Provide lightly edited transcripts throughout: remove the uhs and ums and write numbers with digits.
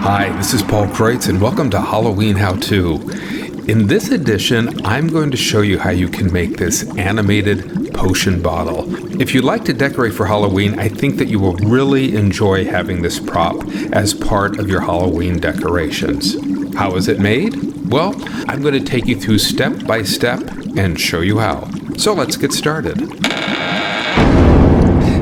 Hi, this is Paul Kreutz, and welcome to Halloween How To. In this edition, I'm going to show you how you can make this animated potion bottle. If you'd like to decorate for Halloween, I think that you will really enjoy having this prop as part of your Halloween decorations. How is it made? Well, I'm going to take you through step by step and show you how. So let's get started.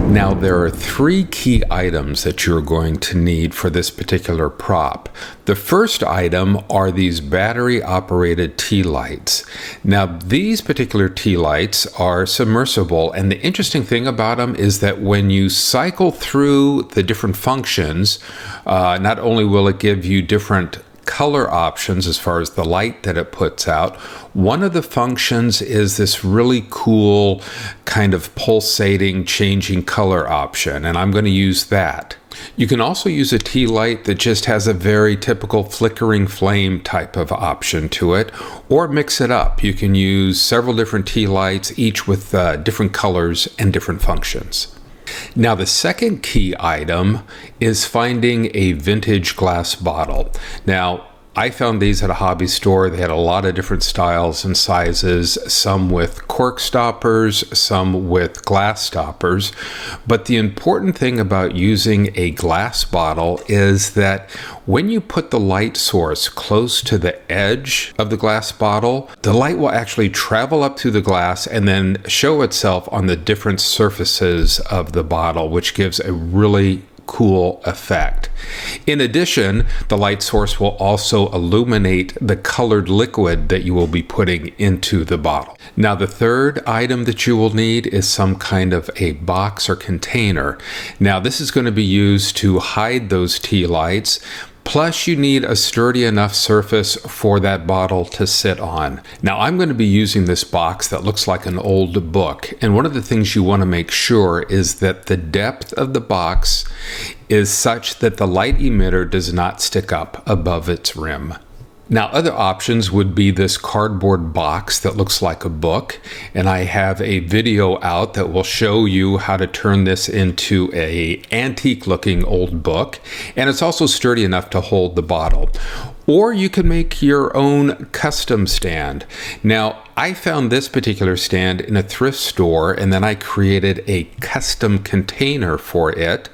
Now, there are three key items that you're going to need for this particular prop. The first item are these battery-operated tea lights. Now, these particular tea lights are submersible, and the interesting thing about them is that when you cycle through the different functions, not only will it give you different color options as far as the light that it puts out. One of the functions is this really cool kind of pulsating, changing color option, and I'm going to use that. You can also use a tea light that just has a very typical flickering flame type of option to it, or mix it up. You can use several different tea lights, each with different colors and different functions. Now, the second key item is finding a vintage glass bottle. Now, I found these at a hobby store. They had a lot of different styles and sizes, some with cork stoppers, some with glass stoppers. But the important thing about using a glass bottle is that when you put the light source close to the edge of the glass bottle, the light will actually travel up through the glass and then show itself on the different surfaces of the bottle, which gives a really cool effect. In addition, the light source will also illuminate the colored liquid that you will be putting into the bottle. Now, the third item that you will need is some kind of a box or container. Now, this is going to be used to hide those tea lights. Plus, you need a sturdy enough surface for that bottle to sit on. Now, I'm going to be using this box that looks like an old book. And one of the things you want to make sure is that the depth of the box is such that the light emitter does not stick up above its rim. Now, other options would be this cardboard box that looks like a book, and I have a video out that will show you how to turn this into an antique-looking old book, and it's also sturdy enough to hold the bottle. Or you can make your own custom stand. Now, I found this particular stand in a thrift store, and then I created a custom container for it,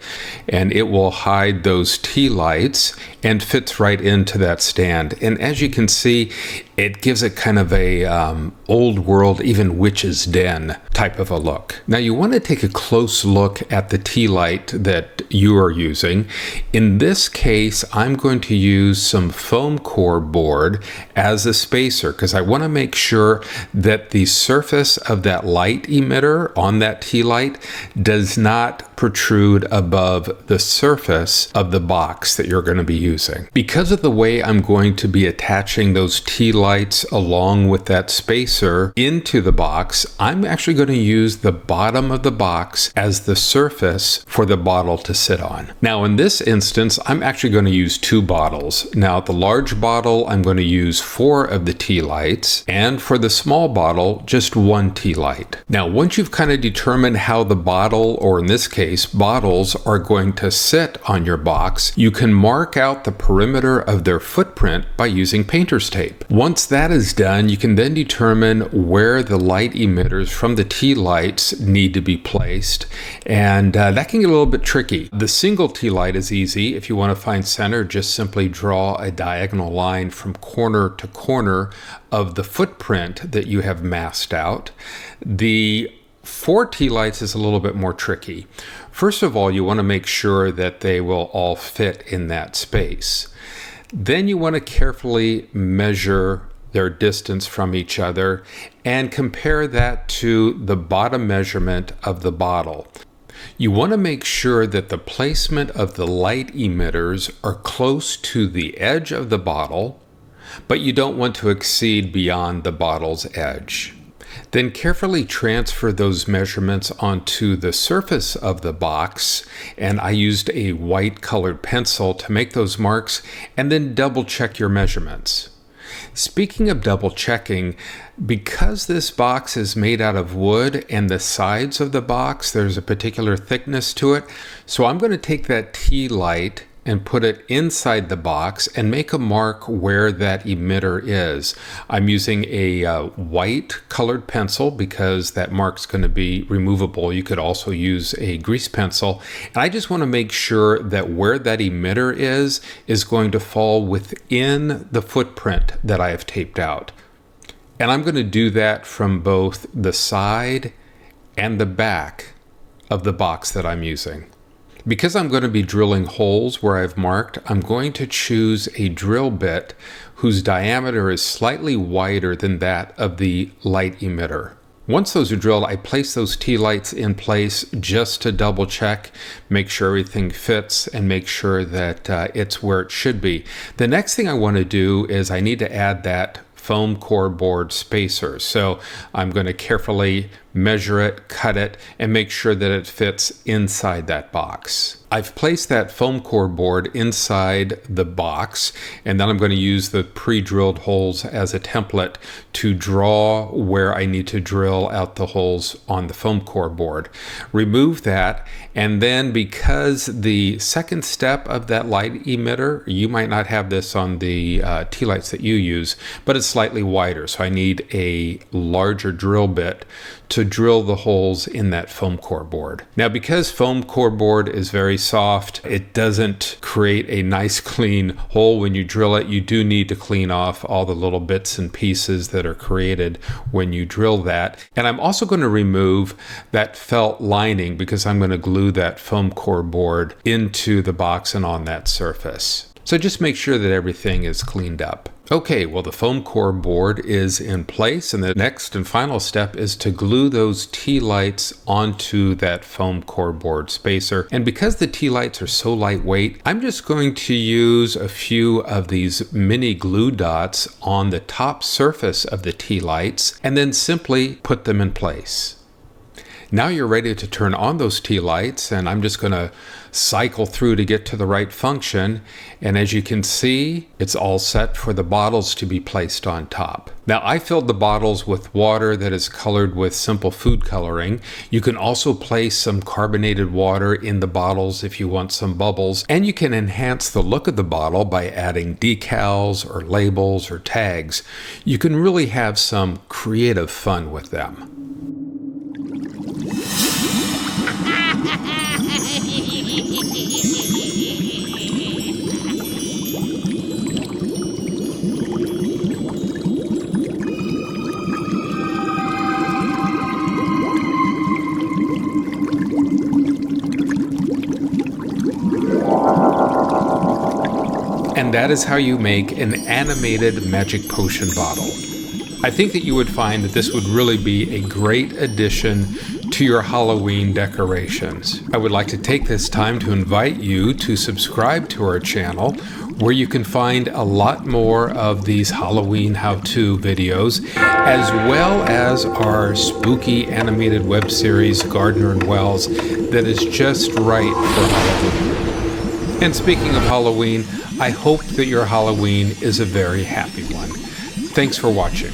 and it will hide those tea lights and fits right into that stand. And as you can see, it gives it kind of a old world, even witch's den type of a look. Now, you want to take a close look at the tea light that you are using. In this case, I'm going to use some foam core board as a spacer because I want to make sure that the surface of that light emitter on that tea light does not protrude above the surface of the box that you're going to be using. Because of the way I'm going to be attaching those tea lights along with that spacer into the box, I'm actually going to use the bottom of the box as the surface for the bottle to sit on. Now, in this instance, I'm actually going to use two bottles. Now, the large bottle, I'm going to use 4 of the tea lights, and for the small bottle, just 1 tea light. Now, once you've kind of determined how the bottle, or in this case, bottles are going to sit on your box, you can mark out the perimeter of their footprint by using painter's tape. Once that is done, you can then determine where the light emitters from the tea lights need to be placed, and that can get a little bit tricky. The single tea light is easy. If you want to find center, just simply draw a diagonal line from corner to corner of the footprint that you have masked out. The 4 tea lights is a little bit more tricky. First of all, you want to make sure that they will all fit in that space. Then you want to carefully measure their distance from each other and compare that to the bottom measurement of the bottle. You want to make sure that the placement of the light emitters are close to the edge of the bottle, but you don't want to exceed beyond the bottle's edge. Then carefully transfer those measurements onto the surface of the box, and I used a white colored pencil to make those marks, and then double check your measurements. Speaking of double checking, because this box is made out of wood and the sides of the box, there's a particular thickness to it. So I'm going to take that tea light and put it inside the box and make a mark where that emitter is. I'm using a white colored pencil because that mark's going to be removable. You could also use a grease pencil. And I just want to make sure that where that emitter is going to fall within the footprint that I have taped out. And I'm going to do that from both the side and the back of the box that I'm using. Because I'm going to be drilling holes where I've marked, I'm going to choose a drill bit whose diameter is slightly wider than that of the light emitter. Once those are drilled, I place those tea lights in place just to double check, make sure everything fits, and make sure that it's where it should be. The next thing I want to do is I need to add that foam core board spacer. So I'm going to carefully measure it, cut it, and make sure that it fits inside that box. I've placed that foam core board inside the box, and then I'm going to use the pre-drilled holes as a template to draw where I need to drill out the holes on the foam core board. Remove that, and then because the second step of that light emitter, you might not have this on the tea lights that you use, but it's slightly wider, so I need a larger drill bit to drill the holes in that foam core board. Now, because foam core board is very soft, it doesn't create a nice clean hole when you drill it. You do need to clean off all the little bits and pieces that are created when you drill that. And I'm also going to remove that felt lining because I'm going to glue that foam core board into the box and on that surface. So just make sure that everything is cleaned up. Okay, well, the foam core board is in place, and the next and final step is to glue those tea lights onto that foam core board spacer. And because the tea lights are so lightweight, I'm just going to use a few of these mini glue dots on the top surface of the tea lights and then simply put them in place. Now you're ready to turn on those tea lights, and I'm just going to cycle through to get to the right function. And as you can see, it's all set for the bottles to be placed on top. Now, I filled the bottles with water that is colored with simple food coloring. You can also place some carbonated water in the bottles if you want some bubbles. And you can enhance the look of the bottle by adding decals or labels or tags. You can really have some creative fun with them. And that is how you make an animated magic potion bottle. I think that you would find that this would really be a great addition to your Halloween decorations. I would like to take this time to invite you to subscribe to our channel, where you can find a lot more of these Halloween how-to videos, as well as our spooky animated web series, Gardner and Wells, that is just right for Halloween. And speaking of Halloween, I hope that your Halloween is a very happy one. Thanks for watching.